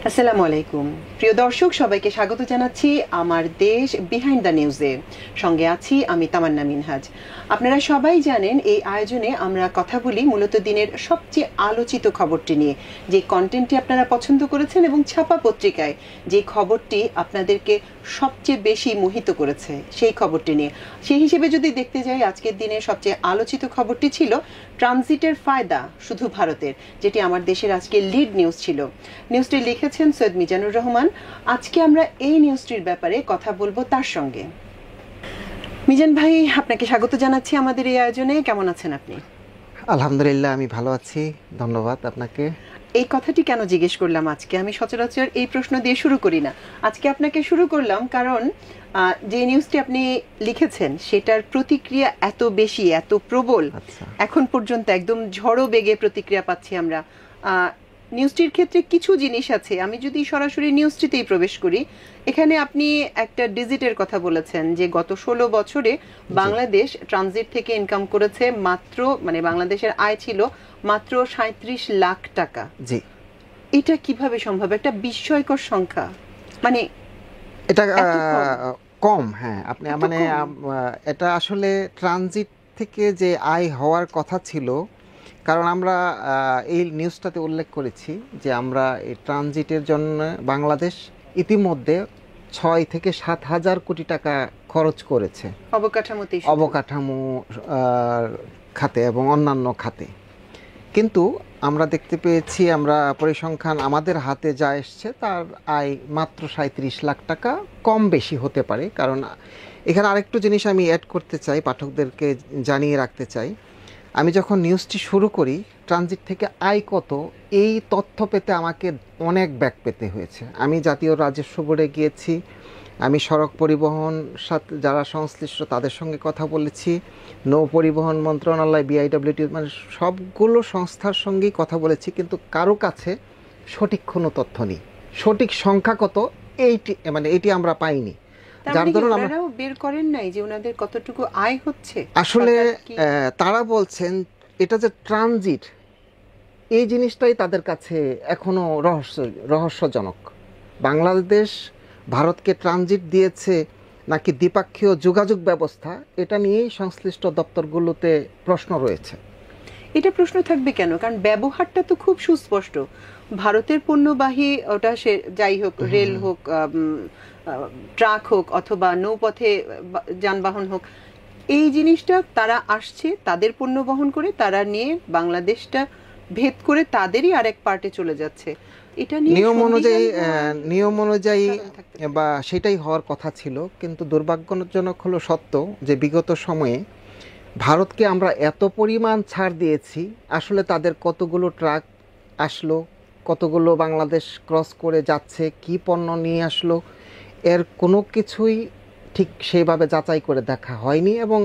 আসসালামু আলাইকুম প্রিয় দর্শক, সবাইকে স্বাগত জানাচ্ছি আমার দেশ বিহাইন্ড দ্য নিউজে। সঙ্গে আছি আমি তামান্না মিনহাজ। আপনারা সবাই জানেন এই আয়োজনে আমরা কথা বলি মূলত দিনের সবচেয়ে আলোচিত খবরটি নিয়ে, যে কন্টেন্টটি আপনারা পছন্দ করেছেন এবং ছাপা পত্রিকায় যে খবরটি আপনাদেরকে সবচেয়ে বেশি মোহিত করেছে সেই খবরটি নিয়ে। সেই হিসেবে যদি দেখতে যাই, আজকের দিনে সবচেয়ে আলোচিত খবরটি ছিল ট্রানজিটের ফায়দা শুধু ভারতের, যেটি আমার দেশের আজকে লিড নিউজ ছিল। নিউজটি লিখেছেন সৈয়দ মিজানুর রহমান। আজকে আমরা এই নিউজটির ব্যাপারে কথা বলবো তার সঙ্গে। মিজান ভাই, আপনাকে স্বাগত জানাচ্ছি আমাদের এই আয়োজনে। কেমন আছেন আপনি? আলহামদুলিল্লাহ, আমি ভালো আছি, ধন্যবাদ আপনাকে। এই কথাটি কেন জিজ্ঞেস করলাম আজকে? আমি সচরাচর এই প্রশ্ন দিয়ে শুরু করি না, আজকে আপনাকে শুরু করলাম কারণ যে নিউজটি আপনি লিখেছেন সেটার প্রতিক্রিয়া এত বেশি, এত প্রবল। এখন পর্যন্ত একদম ঝড়ো বেগে প্রতিক্রিয়া পাচ্ছি আমরা। নিউজটির ক্ষেত্রে কিছু জিনিস আছে, আমি যদি সরাসরি নিউজটিতেই প্রবেশ করি, এখানে আপনি একটা ডিজিটের কথা বলেছেন যে গত 16 বছরে বাংলাদেশ ট্রানজিট থেকে ইনকাম করেছে মাত্র, মানে বাংলাদেশের আয় ছিল মাত্র 37 লাখ টাকা। জি, এটা কিভাবে সম্ভব? একটা বিস্ময়কর সংখ্যা, মানে এটা কম। হ্যাঁ, আপনি মানে এটা আসলে ট্রানজিট থেকে যে আয় হওয়ার কথা ছিল, কারণ আমরা এই নিউজটাতে উল্লেখ করেছি যে আমরা এই ট্রানজিটের জন্য বাংলাদেশ ইতিমধ্যে 6 থেকে 7 হাজার কোটি টাকা খরচ করেছে অবকাঠামো খাতে এবং অন্যান্য খাতে। কিন্তু আমরা দেখতে পেয়েছি, আমরা পরিসংখ্যান আমাদের হাতে যা এসছে তার আয় মাত্র 37 লাখ টাকা, কম বেশি হতে পারে। কারণ এখানে আরেকটু জিনিস আমি অ্যাড করতে চাই, পাঠকদেরকে জানিয়ে রাখতে চাই। আমি যখন নিউজটি শুরু করি, ট্রানজিট থেকে আয় কত এই তথ্য পেতে আমাকে অনেক ব্যাক পেতে হয়েছে। আমি জাতীয় রাজস্ব বোর্ডে গিয়েছি, আমি সড়ক পরিবহন সাথে যারা সংশ্লিষ্ট তাদের সঙ্গে কথা বলেছি, নৌ পরিবহন মন্ত্রণালয়, বিআইডব্লিউটি, মানে সবগুলো সংস্থার সঙ্গেই কথা বলেছি, কিন্তু কারো কাছে সঠিক কোনো তথ্য নেই। সঠিক সংখ্যা কত এটি আমরা পাইনি। যার ধরুন আমরা বের করেন নাই যে ওনাদের কতটুকু আয় হচ্ছে। আসলে তারা বলছেন এটা যে ট্রানজিট, এই জিনিসটাই তাদের কাছে এখনো রহস্যজনক। বাংলাদেশ ভারতকে ট্রানজিট দিয়েছে নাকি দ্বিপাক্ষীয় যোগাযোগ ব্যবস্থা, এটা নিয়েই সংশ্লিষ্ট দপ্তরগুলোতে প্রশ্ন রয়েছে। এটা প্রশ্ন থাকবে কেন? কারণ ব্যবহারটা তো খুব সুস্পষ্ট। ভারতের পণ্যবাহী, ওটা সে যাই হোক, রেল হোক, ট্রাক হোক, অথবা নৌপথে যানবাহন হোক, এই জিনিসটা তারা আসছে, তাদের পণ্য বহন করে তারা নিয়ে বাংলাদেশটা ভেদ করে তাদেরই আরেক পার্টে চলে যাচ্ছে। এটা নিয়ম অনুযায়ী বা সেটাই হওয়ার কথা ছিল। কিন্তু দুর্ভাগ্যজনক হলো সত্য যে বিগত সময়ে ভারতকে আমরা এত পরিমাণ ছাড় দিয়েছি, আসলে তাদের কতগুলো ট্রাক আসলো, কতগুলো বাংলাদেশ ক্রস করে যাচ্ছে, কি পণ্য নিয়ে আসলো, এর কোনো কিছুই ঠিক সেইভাবে যাচাই করে দেখা হয়নি এবং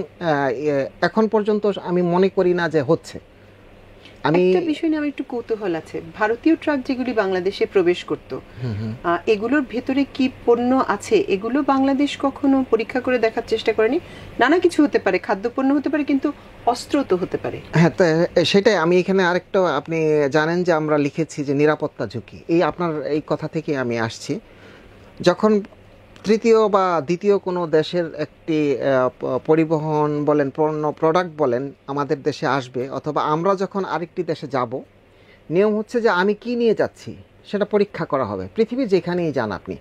এখন পর্যন্ত আমি মনে করি না যে হচ্ছে। একটা বিষয় নিয়ে আমার একটু কৌতূহল আছে। ভারতীয় ট্রাক যেগুলি বাংলাদেশে প্রবেশ করত, এগুলোর ভেতরে কি পণ্য আছে এগুলো বাংলাদেশ কখনো পরীক্ষা করে দেখার চেষ্টা করেনি? নানা কিছু হতে পারে, খাদ্যপণ্য হতে পারে, কিন্তু অস্ত্র তো হতে পারে। হ্যাঁ, সেটাই আমি এখানে আরেকটা, আপনি জানেন যে আমরা লিখেছি যে নিরাপত্তা ঝুঁকি, এই আপনার এই কথা থেকে আমি আসছি। যখন তৃতীয় বা দ্বিতীয় কোনো দেশের একটি পরিবহন বলেন, প্রোডাক্ট বলেন, আমাদের দেশে আসবে, অথবা আমরা যখন আরেকটি দেশে যাব, নিয়ম হচ্ছে যে আমি কি নিয়ে যাচ্ছি সেটা পরীক্ষা করা হবে। পৃথিবী যেখানেই যান আপনি,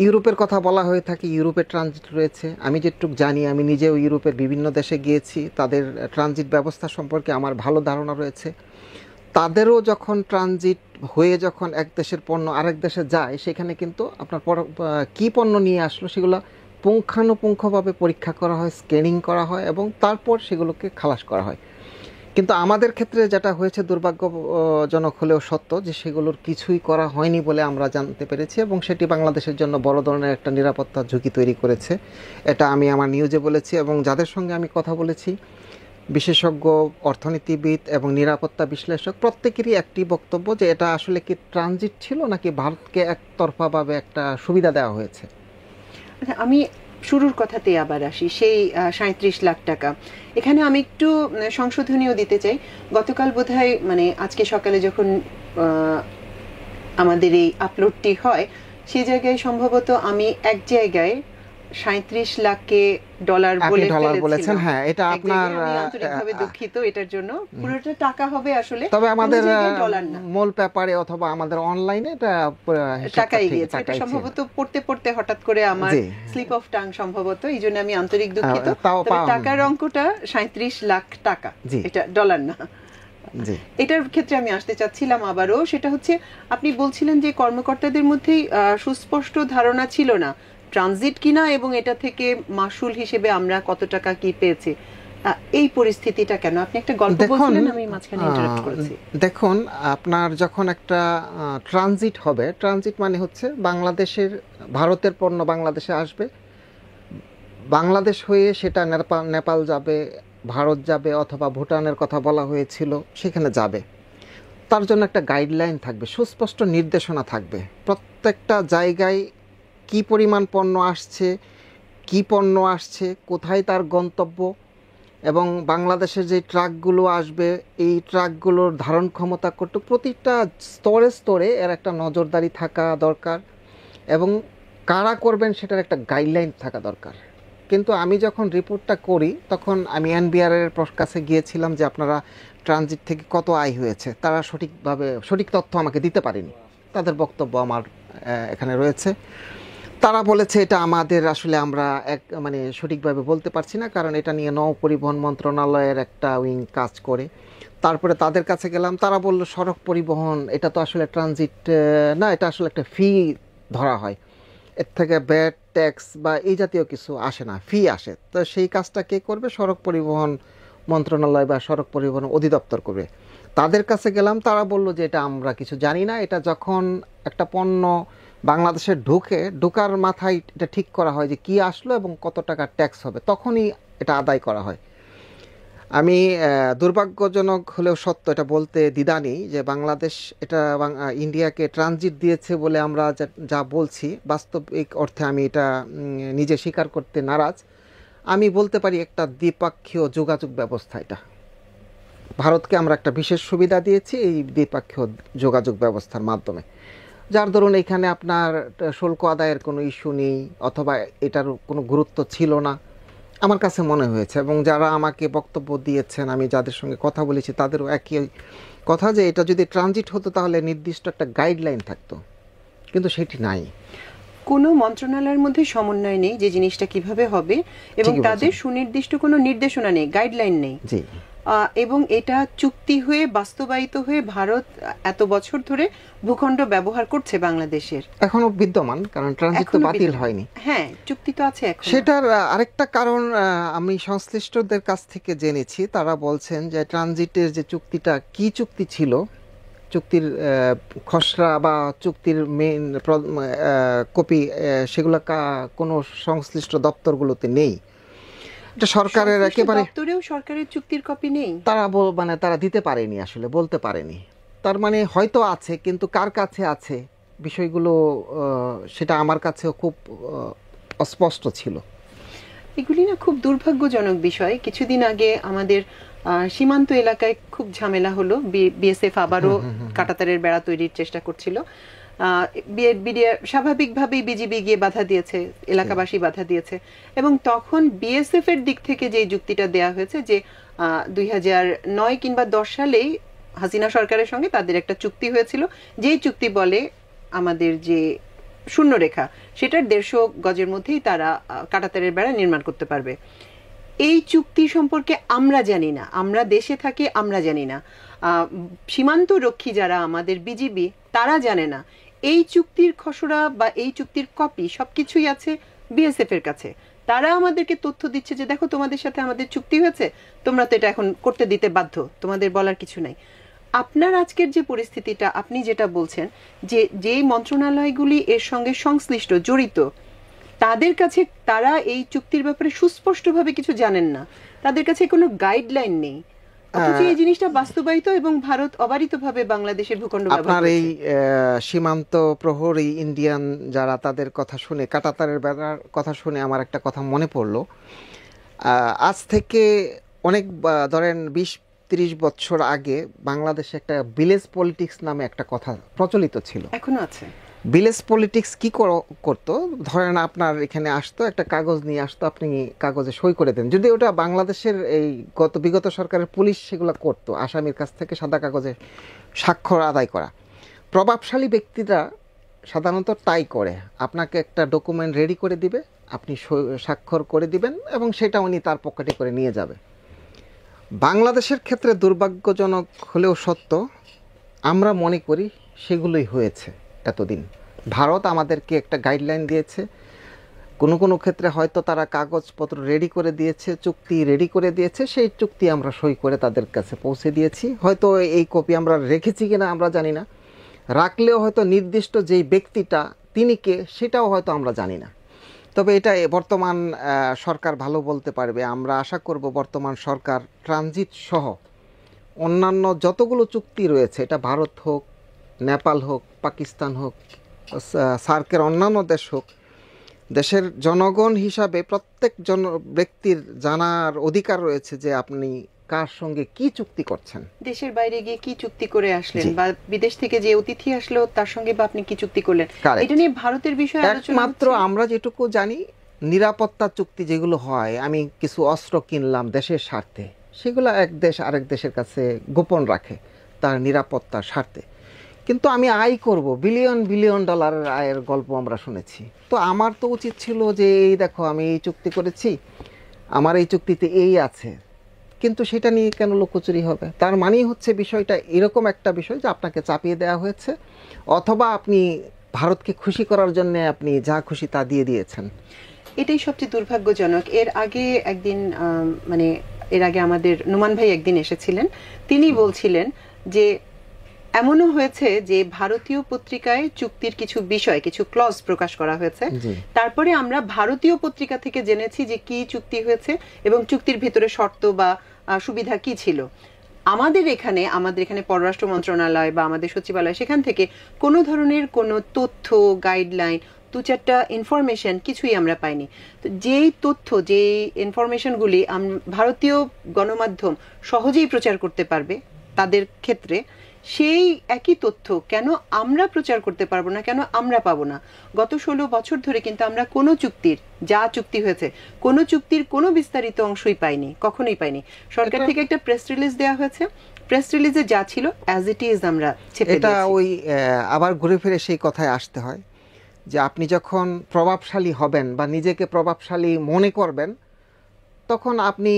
ইউরোপের কথা বলা হয়ে থাকে, ইউরোপের ট্রানজিট রয়েছে। আমি যেটুকু জানি, আমি নিজেও ইউরোপের বিভিন্ন দেশে গিয়েছি, তাদের ট্রানজিট ব্যবস্থা সম্পর্কে আমার ভালো ধারণা রয়েছে। তাদেরও যখন ট্রানজিট হয়ে যখন এক দেশের পণ্য আরেক দেশে যায়, সেখানে কিন্তু আপনার কী পণ্য নিয়ে আসলো সেগুলো পুঙ্খানুপুঙ্খভাবে পরীক্ষা করা হয়, স্ক্যানিং করা হয় এবং তারপর সেগুলোকে খালাস করা হয়। কিন্তু আমাদের ক্ষেত্রে যেটা হয়েছে, দুর্ভাগ্যজনক হলেও সত্য, যে সেগুলোর কিছুই করা হয়নি বলে আমরা জানতে পেরেছি এবং সেটি বাংলাদেশের জন্য বড় ধরনের একটা নিরাপত্তা ঝুঁকি তৈরি করেছে। এটা আমি আমার নিউজে বলেছি এবং যাদের সঙ্গে আমি কথা বলেছি, বিশেষজ্ঞ, অর্থনীতিবিদ এবং নিরাপত্তা বিশ্লেষক, প্রত্যেকেরই একটি বক্তব্য যে এটা আসলে কি ট্রানজিট ছিল নাকি ভারতকে একতরফাভাবে একটা সুবিধা দেওয়া হয়েছে। আমি শুরুর কথাতে আবার আসি, সেই 37 লাখ টাকা। এখানে আমি একটু সংশোধনীও দিতে চাই। গতকাল বোধহয়, মানে আজকে সকালে যখন আমাদের এই আপলোডটি হয়, সেই জায়গায় সম্ভবত আমি এক জায়গায় 37 লাখকে ডলার বলে বলেছেন। হ্যাঁ, এটা আপনার আন্তরিকভাবে দুঃখিত এটার জন্য। পুরোটা টাকা হবে আসলে, তবে আমাদের ডলার না, মূল পেপারে অথবা আমাদের অনলাইনে এটা টাকাই গিয়েছে। এটা সম্ভবত পড়তে পড়তে হঠাৎ করে আমার স্লিপ অফ টাং সম্ভবত, এই জন্য আমি আন্তরিক দুঃখিত। তবে টাকার অঙ্কটা 37 লাখ টাকা, এটা ডলার না। এটার ক্ষেত্রে আমি আসতে চাচ্ছিলাম আবারও, সেটা হচ্ছে আপনি বলছিলেন যে কর্মকর্তাদের মধ্যেই সুস্পষ্ট ধারণা ছিল না ট্রানজিট কিনা এবং এটা থেকে মাসুল হিসেবে আমরা কত টাকা কি পেয়েছি। এই পরিস্থিতিটা কেন? আপনি একটা গল্প বলছিলেন, আমি মাঝখানে ইন্টারাপ্ট করেছি। দেখুন, আপনার যখন একটা ট্রানজিট হবে, ট্রানজিট মানে হচ্ছে বাংলাদেশের, ভারতের পণ্য বাংলাদেশে আসবে, বাংলাদেশ হয়ে সেটা নেপাল যাবে, ভারত যাবে, অথবা ভুটানের কথা বলা হয়েছিল সেখানে যাবে। তার জন্য একটা গাইডলাইন থাকবে, সুস্পষ্ট নির্দেশনা থাকবে। প্রত্যেকটা জায়গায় কি পরিমাণ পণ্য আসছে, কি পণ্য আসছে, কোথায় তার গন্তব্য, এবং বাংলাদেশের যে ট্রাকগুলো আসবে এই ট্রাকগুলোর ধারণ ক্ষমতা কতটুকু, প্রতিটা স্তরে স্তরে এর একটা নজরদারি থাকা দরকার, এবং কারা করবেন সেটার একটা গাইডলাইন থাকা দরকার। কিন্তু আমি যখন রিপোর্টটা করি তখন আমি এনবিআরের কাছে গিয়েছিলাম যে আপনারা ট্রানজিট থেকে কত আয় হয়েছে, তারা সঠিক তথ্য আমাকে দিতে পারেনি। তাদের বক্তব্য আমার এখানে রয়েছে। তারা বলেছে এটা আমাদের আসলে আমরা সঠিকভাবে বলতে পারছি না, কারণ এটা নিয়ে নৌ পরিবহন মন্ত্রণালয়ের একটা উইং কাজ করে। তারপরে তাদের কাছে গেলাম, তারা বলল সড়ক পরিবহন এটা তো আসলে ট্রানজিট না, এটা আসলে একটা ফি ধরা হয়, এর থেকে ব্যাট ট্যাক্স বা এই জাতীয় কিছু আসে না, ফি আসে। তো সেই কাজটা কে করবে? সড়ক পরিবহন মন্ত্রণালয় বা সড়ক পরিবহন অধিদপ্তর করবে। তাদের কাছে গেলাম, তারা বলল যে এটা আমরা কিছু জানি না, এটা যখন একটা পণ্য বাংলাদেশে ঢোকার মাথায় এটা ঠিক করা হয় যে কি আসলো এবং কত টাকা ট্যাক্স হবে, তখনই এটা আদায় করা হয়। আমি দুর্ভাগ্যজনক হলেও সত্য এটা বলতে দ্বিধা নেই যে বাংলাদেশ এটা ইন্ডিয়াকে ট্রানজিট দিয়েছে বলে আমরা যা বলছি, বাস্তবিক অর্থে আমি এটা নিজে স্বীকার করতে নারাজ। আমি বলতে পারি একটা দ্বিপক্ষীয় যোগাযোগ ব্যবস্থা, এটা ভারতকে আমরা একটা বিশেষ সুবিধা দিয়েছি এই দ্বিপক্ষীয় যোগাযোগ ব্যবস্থার মাধ্যমে, যার দরুন এখানে আপনার শুল্ক আদায়ের কোনো ইস্যু নেই, অথবা এটার কোনো গুরুত্ব ছিল না আমার কাছে মনে হয়েছে। এবং যারা আমাকে বক্তব্য দিয়েছেন, আমি যাদের সঙ্গে কথা বলেছি, তাদেরও একই কথা যে এটা যদি ট্রানজিট হতো তাহলে নির্দিষ্ট একটা গাইডলাইন থাকতো, কিন্তু সেটি নাই। কোনো মন্ত্রণালয়ের মধ্যে সমন্বয় নেই যে জিনিসটা কিভাবে হবে, এবং তাদের সুনির্দিষ্ট কোনো নির্দেশনা নেই, গাইডলাইন নেই। জি। এবং এটা চুক্তি হয়ে বাস্তবায়িত হয়ে ভারত এত বছর ধরে ভূখণ্ড ব্যবহার করছে বাংলাদেশের, এখনো বিদ্যমান, কারণ ট্রানজিট তো বাতিল হয়নি। হ্যাঁ, চুক্তি তো আছে এখন। সেটার আরেকটা কারণ আমি সংশ্লিষ্টদের কাছ থেকে জেনেছি, তারা বলছেন যে ট্রানজিটের যে চুক্তিটা, কি চুক্তি ছিল, চুক্তির খসড়া বা চুক্তির মেইন কপি, সেগুলো কোনো সংশ্লিষ্ট দপ্তরগুলোতে নেই। এটা সরকারের একেবারে দপ্তরেও সরকারের চুক্তির কপি নেই, তারা দিতে পারেনি, আসলে বলতে পারেনি। তার মানে হয়তো আছে, কিন্তু কার কাছে আছে বিষয়গুলো সেটা আমার কাছেও খুব অস্পষ্ট ছিল। এগুলি না খুব দুর্ভাগ্যজনক বিষয়। কিছুদিন আগে আমাদের সীমান্ত এলাকায় খুব ঝামেলা হলো, বিএসএফ আবারও কাঁটাতারের বেড়া তৈরির চেষ্টা করছিল। স্বাভাবিকভাবেই বিজিবি গিয়ে বাধা দিয়েছে, এলাকাবাসী বাধা দিয়েছে, এবং তখন বিএসএফ এর দিক থেকে যে যুক্তিটা দেয়া হয়েছে যে 2009 কিংবা 10 সালেই হাসিনা সরকারের সঙ্গে তাদের একটা চুক্তি হয়েছিল, যেই চুক্তি বলে আমাদের যে শূন্যরেখা সেটার 150 গজের মধ্যেই তারা কাঁটাতারের বেড়া নির্মাণ করতে পারবে। এই চুক্তি সম্পর্কে আমরা জানি না, আমরা দেশে থাকি, আমরা জানি না, সীমান্ত রক্ষী যারা আমাদের বিজিবি তারা জানে না। এই চুক্তির খসড়া বা এই চুক্তির কপি সবকিছুই আছে বিএসএফ এর কাছে। তারা আমাদেরকে তথ্য দিচ্ছে যে দেখো তোমাদের সাথে আমাদের চুক্তি হয়েছে, তোমরা তো এটা এখন করতে দিতে বাধ্য, তোমাদের বলার কিছু নাই। আপনার আজকের যে পরিস্থিতিটা, আপনি যেটা বলছেন যে যেই মন্ত্রণালয়গুলি এর সঙ্গে সংশ্লিষ্ট জড়িত, তাদের কাছে তারা এই চুক্তির ব্যাপারে সুস্পষ্টভাবে কিছু জানেন না, তাদের কাছে কোনো গাইডলাইন নেই, অথচ এই জিনিসটা বাস্তবায়িত এবং ভারত অবারিতভাবে বাংলাদেশের ভূখণ্ড ব্যবহার করছে। আপনার এই সীমান্ত প্রহরী ইন্ডিয়ান যারা, তাদের কথা শুনে, কাঁটাতারের বেড়ার কথা শুনে আমার একটা কথা মনে পড়লো। আজ থেকে অনেক ধরেন 30 বছর আগে বাংলাদেশে একটা ভিলেজ পলিটিক্স নামে একটা কথা প্রচলিত ছিল, এখনো আছে। ভিলেজ পলিটিক্স কি করতো, ধরেন আপনার এখানে আসতো, একটা কাগজ নিয়ে আসতো, আপনি কাগজে সই করে দেন। যদি ওটা বাংলাদেশের এই বিগত সরকারের পুলিশ সেগুলো করতো, আসামির কাছ থেকে সাদা কাগজে স্বাক্ষর আদায় করা। প্রভাবশালী ব্যক্তিরা সাধারণত তাই করে, আপনাকে একটা ডকুমেন্ট রেডি করে দিবে, আপনি স্বাক্ষর করে দিবেন এবং সেটা উনি তার পকেটে করে নিয়ে যাবে। বাংলাদেশের ক্ষেত্রে দুর্ভাগ্যজনক হলেও সত্য, আমরা মনে করি সেগুলোই হয়েছে এতদিন। ভারত আমাদেরকে একটা গাইডলাইন দিয়েছে, কোনো কোনো ক্ষেত্রে হয়তো তারা কাগজপত্র রেডি করে দিয়েছে, চুক্তি রেডি করে দিয়েছে, সেই চুক্তি আমরা সই করে তাদের কাছে পৌঁছে দিয়েছি। হয়তো এই কপি আমরা রেখেছি কিনা আমরা জানি না, রাখলেও হয়তো নির্দিষ্ট যেই ব্যক্তিটা তিনি কে সেটাও হয়তো আমরা জানি না। তবে এটা বর্তমান সরকার ভালো বলতে পারবে। আমরা আশা করব বর্তমান সরকার ট্রানজিট সহ অন্যান্য যতগুলো চুক্তি রয়েছে, এটা ভারত হোক, নেপাল হোক, পাকিস্তান হোক, সার্কের অন্যান্য দেশ হোক, দেশের জনগণ হিসাবে প্রত্যেক ব্যক্তির জানার অধিকার রয়েছে যে আপনি কার সঙ্গে কি চুক্তি করছেন, দেশের বাইরে গিয়ে কি চুক্তি করে আসলেন, বা বিদেশ থেকে যে অতিথি আসলো তার সঙ্গে বা আপনি কি চুক্তি করলেন। এটা নিয়ে ভারতের বিষয়ে আলোচনা একমাত্র আমরা যেটুকু জানি, নিরাপত্তা চুক্তি যেগুলো হয়, আমি কিছু অস্ত্র কিনলাম দেশের স্বার্থে, সেগুলো এক দেশ আরেক দেশের কাছে গোপন রাখে তার নিরাপত্তার স্বার্থে। কিন্তু আমি আয় করব, বিলিয়ন বিলিয়ন ডলারের আয়ের গল্প আমরা শুনেছি। তো আমার তো উচিত ছিল যে এই দেখো আমি এই চুক্তি করেছি, আমার এই চুক্তিতে এই আছে, কিন্তু সেটা নিয়ে কেন লুকোচুরি হবে? তার মানেই হচ্ছে বিষয়টা এরকম একটা বিষয় যে আপনাকে চাপিয়ে দেওয়া হয়েছে, অথবা আপনি ভারতকে খুশি করার জন্য আপনি যা খুশি তা দিয়ে দিয়েছেন। এটাই সবচেয়ে দুর্ভাগ্যজনক। এর আগে আমাদের নোমান ভাই একদিন এসেছিলেন, তিনি বলছিলেন যে এমনও হয়েছে যে ভারতীয় পত্রিকায় চুক্তির কিছু বিষয়, কিছু ক্লজ প্রকাশ করা হয়েছে, তারপরে আমরা ভারতীয় পত্রিকা থেকে জেনেছি যে কি চুক্তি হয়েছে এবং চুক্তির ভিতরে শর্ত বা সুবিধা কি ছিল। আমাদের এখানে পররাষ্ট্র মন্ত্রণালয় বা আমাদের সচিবালয়, সেখান থেকে কোনো ধরনের কোনো তথ্য, গাইডলাইন, দু চারটা ইনফরমেশন কিছুই আমরা পাইনি। তো যেই তথ্য, যেই ইনফরমেশনগুলি ভারতীয় গণমাধ্যম সহজেই প্রচার করতে পারবে তাদের ক্ষেত্রে, সেই একই তথ্য কেন আমরা প্রচার করতে পারবো না, কেন আমরা পাবো না? গত 16 বছর ধরে কিন্তু আমরা কোনো চুক্তির, যা চুক্তি হয়েছে, কোনো চুক্তির কোনো বিস্তারিত অংশই পাইনি, কখনোই পাইনি। সরকার থেকে একটা প্রেস রিলিজ দেওয়া হয়েছে, প্রেস রিলিজে যা ছিল অ্যাজ ইট ইজ আমরা ছেপে দিয়েছি। এটা ওই আবার ঘুরে ফিরে সেই কথায় আসতে হয় যে আপনি যখন প্রভাবশালী হবেন বা নিজেকে প্রভাবশালী মনে করবেন, তখন আপনি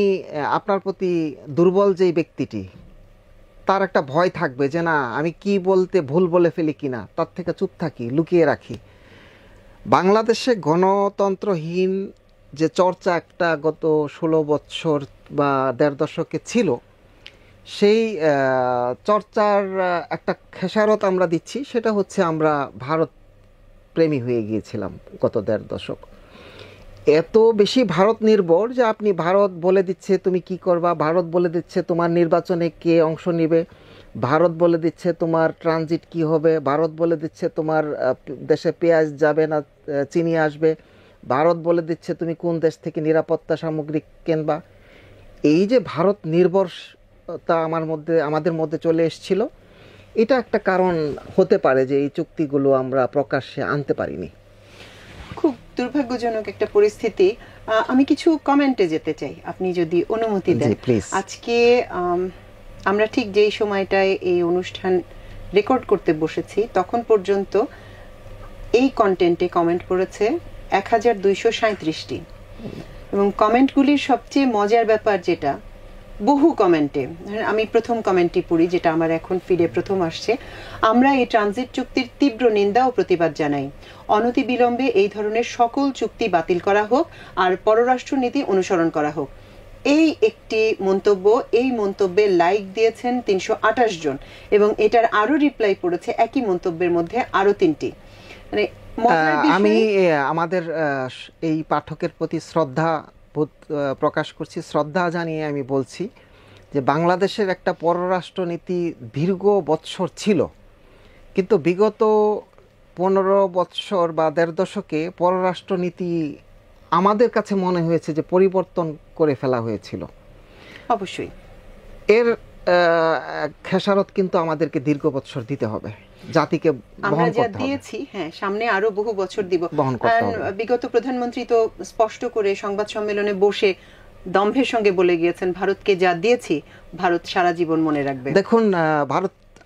আপনার প্রতি দুর্বল যেই ব্যক্তিটি, তার একটা ভয় থাকবে যে না আমি কি বলতে ভুল বলে ফেলি কিনা, তার থেকে চুপ থাকি, লুকিয়ে রাখি। বাংলাদেশে গণতন্ত্রহীন যে চর্চা একটা গত 16 বছর বা 1.5 দশকে ছিল, সেই চর্চার একটা খেসারত আমরা দিচ্ছি। সেটা হচ্ছে আমরা ভারত প্রেমী হয়ে গিয়েছিলাম গত 1.5 দশক। এত বেশি ভারত নির্ভর যে আপনি ভারত বলে দিচ্ছে তুমি কি করবা, ভারত বলে দিচ্ছে তোমার নির্বাচনে কে অংশ নেবে, ভারত বলে দিচ্ছে তোমার ট্রানজিট কি হবে, ভারত বলে দিচ্ছে তোমার দেশে পেঁয়াজ যাবে না চিনি আসবে, ভারত বলে দিচ্ছে তুমি কোন দেশ থেকে নিরাপত্তা সামগ্রী কিনবা। এই যে ভারত নির্ভরতা আমাদের মধ্যে চলে এসেছিল, এটা একটা কারণ হতে পারে যে এই চুক্তিগুলো আমরা প্রকাশ্যে আনতে পারিনি। খুব দুর্ভাগ্যজনক একটা পরিস্থিতি। আমি কিছু কমেন্টে যেতে চাই, আপনি যদি অনুমতি দেন। আজকে আমরা ঠিক যেই সময়টায় এই অনুষ্ঠান রেকর্ড করতে বসেছি, তখন পর্যন্ত এই কন্টেন্টে কমেন্ট করেছে 1237টি, এবং কমেন্টগুলির সবচেয়ে মজার ব্যাপার যেটা, বহু কমেন্টে আমি প্রথম কমেন্টটি পড়ি, যেটা আমার এখন ফিডে প্রথম আসছে। আমরা এই ট্রানজিট চুক্তির তীব্র নিন্দা ও প্রতিবাদ জানাই। অনতিবিলম্বে এই ধরনের সকল চুক্তি বাতিল করা হোক আর পররাষ্ট্র নীতি অনুসরণ করা হোক। এই একটি মন্তব্য, এই মন্তব্যে লাইক দিয়েছেন 328 জন, এবং এটার আরো রিপ্লাই পড়েছে একই মন্তব্যের মধ্যে আরো 3টি। মানে আমি আমাদের এই পাঠকের প্রতি শ্রদ্ধা প্রকাশ করছি, শ্রদ্ধা জানিয়ে আমি বলছি যে বাংলাদেশের একটা পররাষ্ট্র নীতি দীর্ঘ বৎসর ছিল, কিন্তু বিগত 15 বৎসর বা 1.5 দশকে পররাষ্ট্র নীতি আমাদের কাছে মনে হয়েছে যে পরিবর্তন করে ফেলা হয়েছিল। অবশ্যই এর খেসারত কিন্তু আমাদেরকে দীর্ঘ বৎসর দিতে হবে, জাতিকে আমরা বহন যা করতে হবে, দিয়েছি, হ্যাঁ, সামনে আরো বহু বছর দিব। বহন করতে হবে। বিগত প্রধানমন্ত্রী তো স্পষ্ট করে সংবাদ সম্মেলনে বসে দম্ভের সঙ্গে বলে গিয়েছেন, ভারতকে যা দিয়েছি ভারত সারা জীবন মনে রাখবে। দেখুন,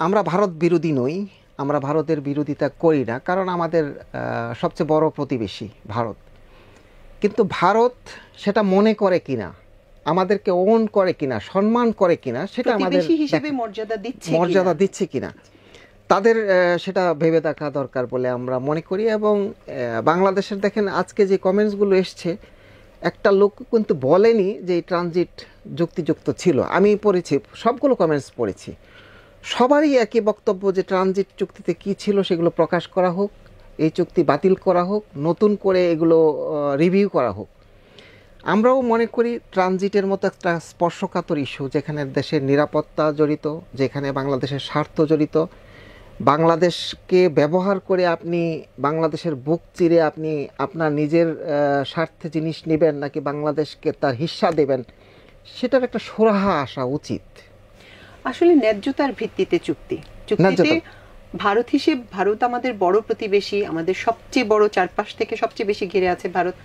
আমরা ভারত বিরোধী নই, আমরা ভারতের বিরোধিতা করি না, কারণ আমাদের সবচেয়ে বড় প্রতিবেশী ভারত। কিন্তু ভারত সেটা মনে করে কিনা, আমাদেরকে ওন করে কিনা, সম্মান করে কিনা, সেটা আমাদের প্রতিবেশী হিসেবে মর্যাদা দিচ্ছে কিনা, তাদের সেটা ভেবে দেখা দরকার বলে আমরা মনে করি। এবং বাংলাদেশের দেখেন আজকে যে কমেন্টসগুলো এসছে, একটা লোক কিন্তু বলেনি যে এই ট্রানজিট যুক্তিযুক্ত ছিল। আমি পড়েছি, সবগুলো কমেন্টস পড়েছি, সবারই একই বক্তব্য যে ট্রানজিট চুক্তিতে কি ছিল সেগুলো প্রকাশ করা হোক, এই চুক্তি বাতিল করা হোক, নতুন করে এগুলো রিভিউ করা হোক। আমরাও মনে করি ট্রানজিটের মতো একটা স্পর্শকাতর ইস্যু, যেখানে দেশের নিরাপত্তা জড়িত, যেখানে বাংলাদেশের স্বার্থ জড়িত, বাংলাদেশকে ব্যবহার করে আপনি বাংলাদেশের বুক চিরে আপনি আপনার নিজের স্বার্থে জিনিস নেবেন নাকি বাংলাদেশকে তার হিস্সা দেবেন, সেটার একটা সুরাহা আসা উচিত। আসলে ন্যায্যতার ভিত্তিতে চুক্তিতে ভারত আমাদের বড় প্রতিবেশী, আমাদের সবচেয়ে বড়, চারপাশ থেকে সবচেয়ে বেশি ঘিরে আছে ভারত।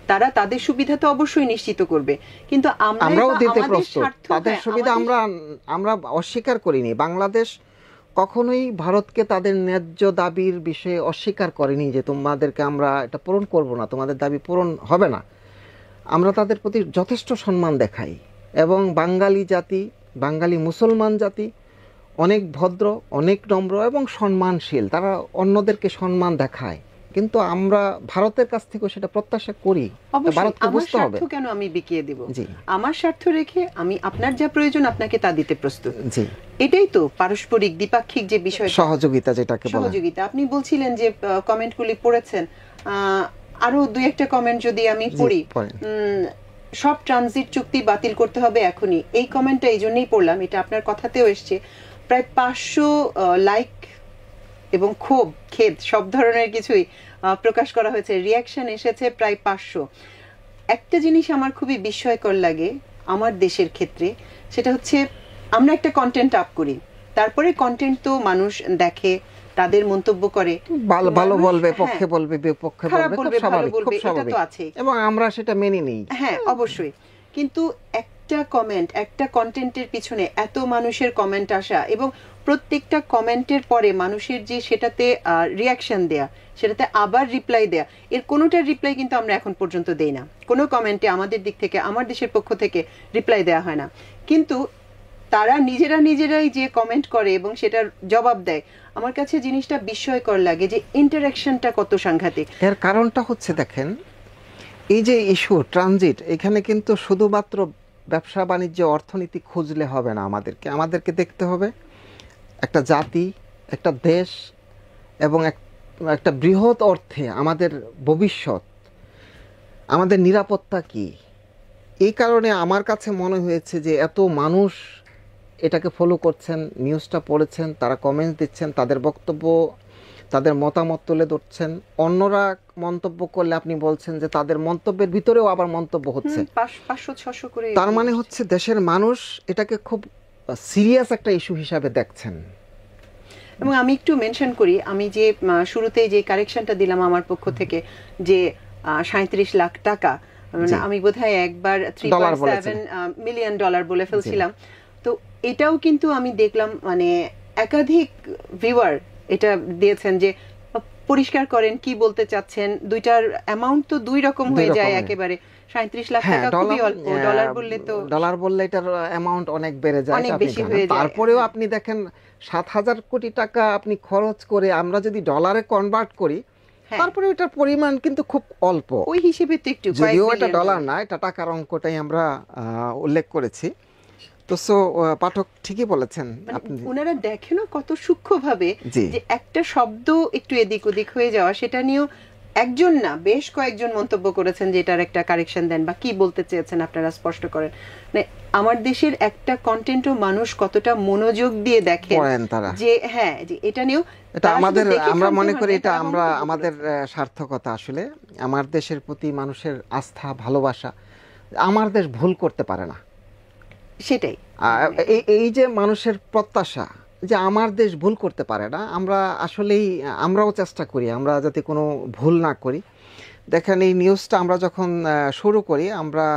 তারা তাদের সুবিধা তো অবশ্যই নিশ্চিত করবে, কিন্তু আমরাও দিতে প্রস্তুত তাদের সুবিধা। আমরা অস্বীকার করিনি, বাংলাদেশ কখনোই ভারতকে তাদের ন্যায্য দাবির বিষয়ে অস্বীকার করেনি যে তোমাদেরকে আমরা এটা পূরণ করব না, তোমাদের দাবি পূরণ হবে না। আমরা তাদের প্রতি যথেষ্ট সম্মান দেখাই, এবং বাঙালি জাতি, বাঙালি মুসলমান জাতি অনেক ভদ্র, অনেক নম্র এবং সম্মানশীল, তারা অন্যদেরকে সম্মান দেখায়। কিন্তু আমরা ভারতের কাছ থেকে সেটা প্রত্যাশা করি। ভারতকে বুঝতে হবে কেন আমি বিকিয়ে দেব, আমার স্বার্থ রেখে আমি আপনার যা প্রয়োজন আপনাকে তা দিতে প্রস্তুত। জি, এটাই তো পারস্পরিক দ্বিপাক্ষিক যে বিষয়, সহযোগিতা যেটাকে বলে। সহযোগিতা। আপনি বলছিলেন যে কমেন্টগুলি পড়েছেন, আরো দুই একটা কমেন্ট যদি আমি পড়ি, সব ট্রানজিট চুক্তি বাতিল করতে হবে এখনই। এই কমেন্টটা এই জন্যই পড়লাম, এটা আপনার কথাতেও এসছে। প্রায় 500 লাইক এবং খেদ সব ধরনের কিছুই প্রকাশ করা হয়েছে, রিয়াকশন এসেছে প্রায় 500। একটা জিনিস আমার খুবই বিস্ময়কর লাগে আমার দেশের ক্ষেত্রে, সেটা হচ্ছে আমরা একটা কন্টেন্ট আপ করি, তারপরে কন্টেন্ট তো মানুষ দেখে, তাদের মন্তব্য করে, ভালো বলবে, পক্ষে বলবে, বিপক্ষে বলবে, খুব স্বাভাবিক, এবং আমরা সেটা মেনে নিই। হ্যাঁ, অবশ্যই। কিন্তু একটা কন্টেন্টের পিছনে এত মানুষের কমেন্ট আসা, এবং প্রত্যেকটা কমেন্টের পরে মানুষের যে সেটাতে রিয়াকশন দেয়া, সেটাতে আবার রিপ্লাই দেয়া, এর কোনোটার রিপ্লাই কিন্তু আমরা এখন পর্যন্ত দেই না। কোনো কমেন্টে আমাদের দিক থেকে, আমার দেশের পক্ষ থেকে রিপ্লাই দেয়া হয় না। কিন্তু তারা নিজেরাই যে কমেন্ট করে এবং সেটার জবাব দেয়, আমার কাছে জিনিসটা বিস্ময়কর লাগে যে ইন্টারাকশনটা কত সাংঘাতিক। এর কারণটা হচ্ছে, দেখেন, এই যে ইস্যু ট্রানজিট, এখানে কিন্তু শুধুমাত্র ব্যবসা বাণিজ্য অর্থনীতি খুঁজলে হবে না, আমাদেরকে দেখতে হবে একটা জাতি, একটা দেশ, এবং একটা বৃহৎ অর্থে আমাদের ভবিষ্যৎ, আমাদের নিরাপত্তা কি। এই কারণে আমার কাছে মনে হয়েছে যে এত মানুষ এটাকে ফলো করছেন, নিউজটা পড়েছেন, তারা কমেন্টস দিচ্ছেন, তাদের বক্তব্য, তাদের মতামত তুলে ধরছেন। অন্যরা মন্তব্য করলে আপনি বলছেন যে তাদের মন্তব্যের ভিতরেও আবার মন্তব্য হচ্ছে, 500-600 করে। তার মানে হচ্ছে দেশের মানুষ এটাকে খুব সিরিয়াস একটা ইস্যু হিসাবে দেখছেন। এবং আমি একটু মেনশন করি, আমি যে শুরুতে যে কারেকশনটা দিলাম আমার পক্ষ থেকে, যে 37 লাখ টাকা, আমি বোধহয় একবার $3.7 মিলিয়ন বলে ফেলছিলাম। তো এটাও কিন্তু আমি দেখলাম, মানে একাধিক ভিউয়ার এটা দিয়েছেন যে পরিষ্কার করেন কি বলতে চাচ্ছেন, দুইটার অ্যামাউন্ট তো দুই রকম হয়ে যায় একেবারে। 37 লাখ টাকা খুবই অল্প, ডলার বললে এটার অ্যামাউন্ট অনেক বেড়ে যায়, অনেক বেশি হয়ে যায়। তারপরেও আপনি দেখেন 7,000 কোটি টাকা আপনি খরচ করে আমরা যদি ডলারে কনভার্ট করি, তারপরে এটার পরিমাণ কিন্তু খুব অল্প। ওই হিসেবে তো একটু, যদিও এটা ডলার না, এটা টাকার অঙ্কটাই আমরা উল্লেখ করেছি। তো পাঠক ঠিকই বলেছেন, ওনারা দেখেনও কত সূক্ষ্মভাবে যে একটা শব্দ একটু এদিক ওদিক হয়ে যাওয়া, সেটা নিয়েও একজন না বেশ কয়েকজন মন্তব্য করেছেন যে এটার একটা কারেকশন দেন বা কি বলতে চেয়েছেন আপনারা স্পষ্ট করেন। আমার দেশের একটা কন্টেন্টও মানুষ কতটা মনোযোগ দিয়ে দেখেন যে হ্যাঁ, যে এটা নিয়েও এটা আমাদের, আমরা মনে করি এটা আমাদের সার্থকতা। আসলে আমার দেশের প্রতি মানুষের আস্থা, ভালোবাসা, আমার দেশ ভুল করতে পারে না, সেটাই এই যে মানুষের প্রত্যাশা যে আমার দেশ ভুল করতে পারে না, আমরাও চেষ্টা করি আমরা যাতে কোনো ভুল না করি। দেখেন এই নিউজটা আমরা যখন শুরু করি, আমরা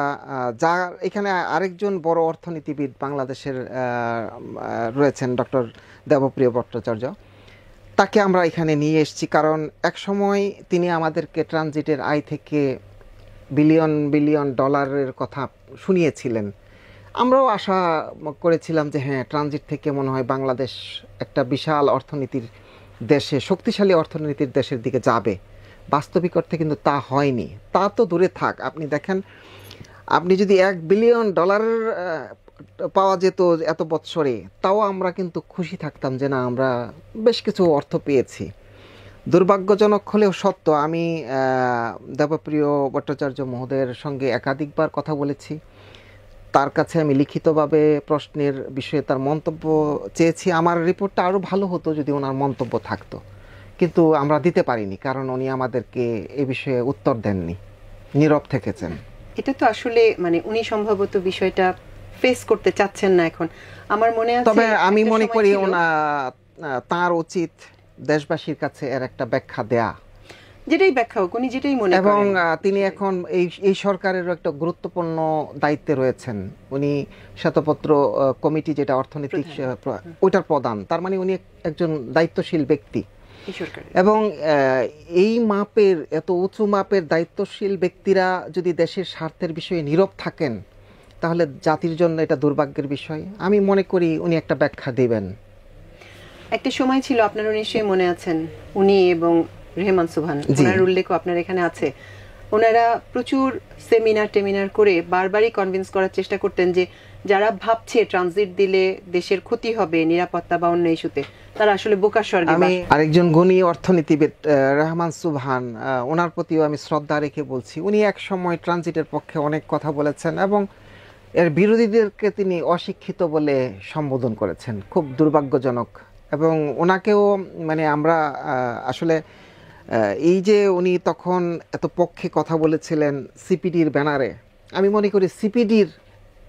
যা এখানে আরেকজন বড় অর্থনীতিবিদ বাংলাদেশের রয়েছেন ডক্টর দেবপ্রিয় ভট্টাচার্য, তাকে আমরা এখানে নিয়ে এসেছি কারণ এক সময় তিনি আমাদেরকে ট্রানজিটের আয় থেকে বিলিয়ন বিলিয়ন ডলারের কথা শুনিয়েছিলেন। আমরাও আশা করেছিলাম যে হ্যাঁ, ট্রানজিট থেকে মনে হয় বাংলাদেশ একটা বিশাল অর্থনীতির দেশে, শক্তিশালী অর্থনীতির দেশের দিকে যাবে। বাস্তবিক অর্থে কিন্তু তা হয়নি। তা তো দূরে থাক, আপনি দেখেন, আপনি যদি $1 বিলিয়ন পাওয়া যেত এত বৎসরে, তাও আমরা কিন্তু খুশি থাকতাম যে না, আমরা বেশ কিছু অর্থ পেয়েছি। দুর্ভাগ্যজনক হলেও সত্য, আমি দেবপ্রিয় ভট্টাচার্য মহোদয়ের সঙ্গে একাধিকবার কথা বলেছি। তার কাছে আমি লিখিতভাবে প্রশ্নের বিষয়ে তার মন্তব্য চেয়েছি। আমার রিপোর্টটা আরও ভালো হতো যদি ওনার মন্তব্য থাকতো, কিন্তু আমরা দিতে পারিনি কারণ উনি আমাদেরকে এ বিষয়ে উত্তর দেননি, নীরব থেকেছেন। এটা তো আসলে মানে উনি সম্ভবত বিষয়টা ফেস করতে চাচ্ছেন না এখন, আমার মনে আছে। তবে আমি মনে করি তার উচিত দেশবাসীর কাছে এর একটা ব্যাখ্যা দেয়া, যেটাই ব্যাখ্যা হোক, উনি যেটাই মনে করেন। এবং তিনি এখন এই সরকারের একটা গুরুত্বপূর্ণ দায়িত্বে রয়েছেন। উনি শ্বেতপত্র কমিটি, যেটা অর্থনৈতিক, ওইটার প্রধান। তার মানে উনি একজন দায়িত্বশীল ব্যক্তি, এবং এই মাপের, এত উঁচু মাপের দায়িত্বশীল ব্যক্তিরা যদি দেশের স্বার্থের বিষয়ে নীরব থাকেন, তাহলে জাতির জন্য এটা দুর্ভাগ্যের বিষয়। আমি মনে করি উনি একটা ব্যাখ্যা দেবেন। একটা সময় ছিল, আপনারও নিশ্চয়ই মনে আছেন, উনি এবং রেহমান সুবহান, ওনার উল্লেখ আপনার এখানে আছে, ওনারা প্রচুর সেমিনার করে বারবারই কনভিন্স করার চেষ্টা করতেন যে যারা ভাবছে ট্রানজিট দিলে দেশের ক্ষতি হবে নিরাপত্তা বা অন্য ইস্যুতে, তারা আসলে বোকার স্বর্গে। আমি আরেকজন গুণী অর্থনীতিবিদ রেহমান সুবহান, ওনার প্রতিও আমি শ্রদ্ধা রেখে বলছি, উনি এক সময় ট্রানজিটের পক্ষে অনেক কথা বলেছেন এবং এর বিরোধীদেরকে তিনি অশিক্ষিত বলে সম্বোধন করেছেন, খুব দুর্ভাগ্যজনক। এবং ওনাকেও মানে আমরা আসলে এই যে উনি তখন এত পক্ষে কথা বলেছিলেন সিপিডির ব্যানারে, আমি মনে করি সিপিডির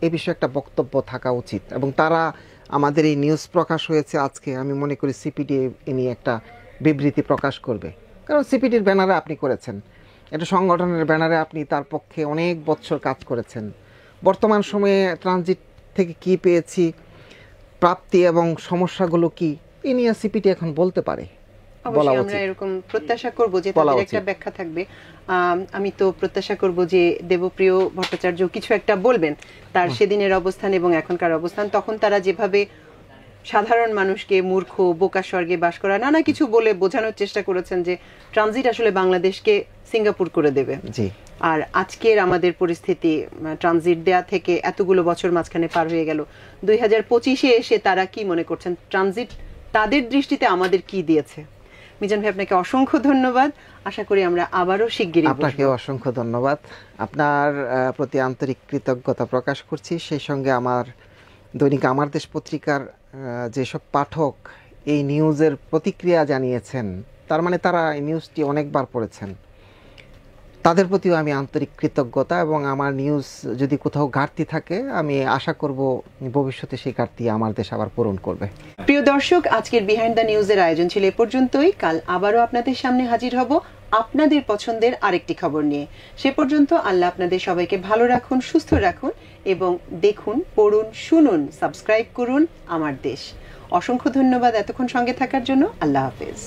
এ বিষয়ে একটা বক্তব্য থাকা উচিত, এবং তারা আমাদের এই নিউজ প্রকাশ হয়েছে আজকে, আমি মনে করি সিপিডি এ নিয়ে একটা বিবৃতি প্রকাশ করবে। কারণ সিপিডির ব্যানারে আপনি করেছেন, একটা সংগঠনের ব্যানারে আপনি তার পক্ষে অনেক বছর কাজ করেছেন। বর্তমান সময়ে ট্রানজিট থেকে কি পেয়েছি, প্রাপ্তি এবং সমস্যাগুলো কি, এ নিয়ে সিপিডি এখন বলতে পারে। অবশ্যই আমরা এরকম প্রত্যাশা করব যে তাদের একটা ব্যাখ্যা থাকবে। আমি তো প্রত্যাশা করব যে দেবপ্রিয় ভট্টাচার্য কিছু একটা বলবেন, তার সেদিনের অবস্থান এবং এখনকার অবস্থান। তখন তারা যেভাবে সাধারণ মানুষকে মূর্খ, বোকা স্বর্গে বাস করা, নানা কিছু বলে বোঝানোর চেষ্টা করেছেন যে ট্রানজিট আসলে বাংলাদেশকে সিঙ্গাপুর করে দেবে। আর আজকের আমাদের পরিস্থিতি, ট্রানজিট দেয়া থেকে এতগুলো বছর মাঝখানে পার হয়ে গেল, 2025-এ এসে তারা কি মনে করছেন ট্রানজিট তাদের দৃষ্টিতে আমাদের কি দিয়েছে? মিজান ভাই, আপনাকে অসংখ্য ধন্যবাদ। আশা করি আমরা আবারও শিগগিরই। আপনাকে অসংখ্য ধন্যবাদ, আপনার প্রতি আন্তরিক কৃতজ্ঞতা প্রকাশ করছি। সেই সঙ্গে আমার দৈনিক আমার দেশ পত্রিকার যেসব পাঠক এই নিউজের প্রতিক্রিয়া জানিয়েছেন, তার মানে তারা এই নিউজটি অনেকবার পড়েছেন, তাদের প্রতিও আমি আন্তরিক কৃতজ্ঞতা। এবং আমার নিউজ যদি কোথাও ঘাটতি থাকে, আমি আশা করব ভবিষ্যতে সেই ঘাটতি আমার দেশ আবার পূরণ করবে। প্রিয় দর্শক, আজকের বিহাইন্ড দ্য নিউজের আয়োজন ছিল এ পর্যন্তই। কাল আবারও আপনাদের সামনে হাজির হব আপনাদের পছন্দের আরেকটি খবর নিয়ে। সে পর্যন্ত আল্লাহ আপনাদের সবাইকে ভালো রাখুন, সুস্থ রাখুন, এবং দেখুন, পড়ুন, শুনুন, সাবস্ক্রাইব করুন আমার দেশ। অসংখ্য ধন্যবাদ এতক্ষণ সঙ্গে থাকার জন্য। আল্লাহ হাফেজ।